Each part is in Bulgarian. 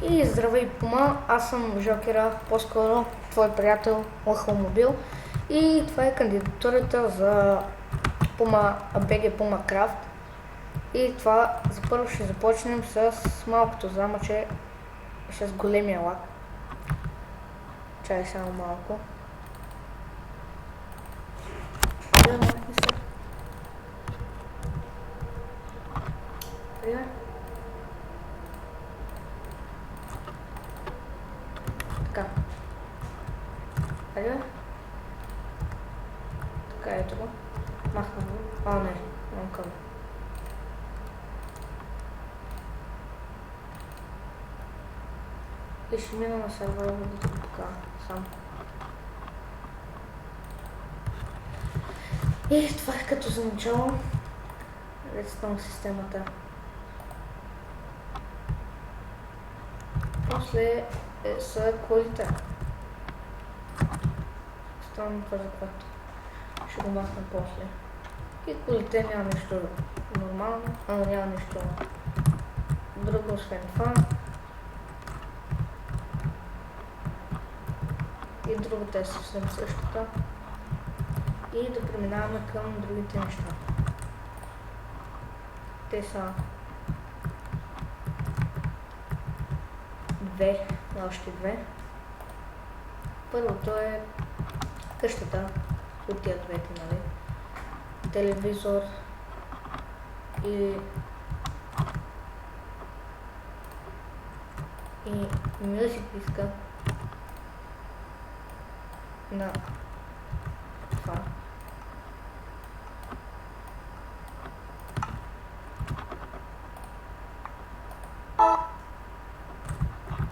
И здравей, Пума, аз съм Жокера, по-скоро твой приятел Лъхомобил, и това е кандидатурата за Puma BG Puma Craft. И това за първо ще започнем с малкото замъче, с големия лак. Чай само малко. Така. Айде. Така, ето го. Махна го. А, не. Мамка го. И ще мина на сервера да го покажа сам. И това е като за начало. Рецитам системата. После са колите. Странно това за което. Ще го махна после. И колите няма нищо нормално, няма нищо друго освен това. И другата е съвсем същата. И да преминаваме към другите неща. Те са още две. Първото е къщата от тия двете, нали? Телевизор и мюзик диска на това.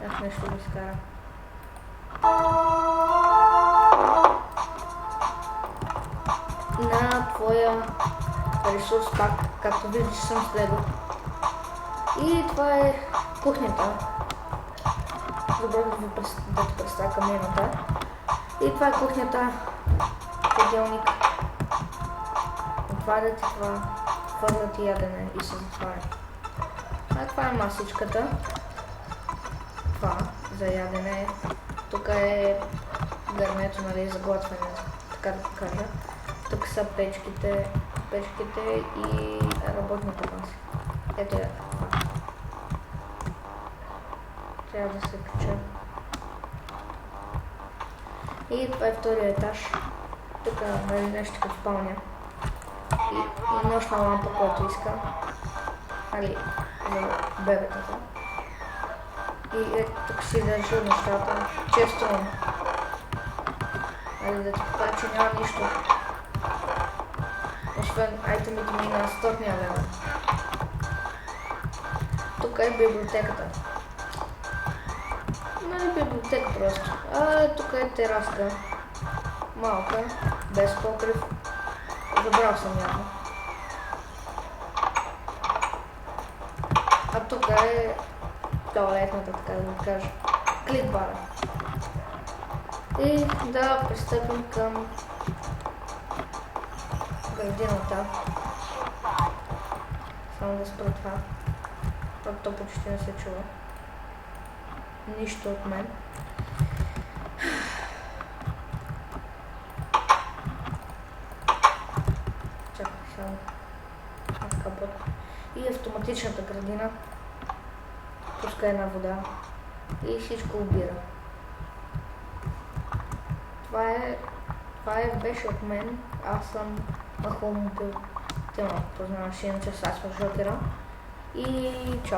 Аз нещо го изкара. На твоя ресурс пак, както виждаш, съм следвал. И това е кухнята. Добре да ти представя камената. И това е кухнята. Хладилник. Отварят и това. Хвърлят и ядене и се затваря. А това е масичката. Това за ядене. Тук е гърнето, нали, за глътване, така да покажа. Тук са печките и работните маси. Ето е. Трябва да се кача. И това е втория етаж. Тук нали, нещо като спалня. И нощна лампа, която иска. Нали, за бебетата. И тук си държа нещата. Често да ти покажа, че няма нищо. Освен айтемите ми на 100 лева. Тук е библиотеката. Нали библиотека просто. Тук е тераска. Малка, без покрив. Забрал съм явно. А тук е тоалетната, така да го кажа. Клит-бара. И да пристъпим към градината. Само да спра това. То почти не се чува. Нищо от мен. Чакай само. Капот. И автоматичната градина. Пуска една вода. И всичко убира. Това беше от мен. Аз съм Лъхомобил. Ти ме познаваш, иначе аз съм Жокера. И чао!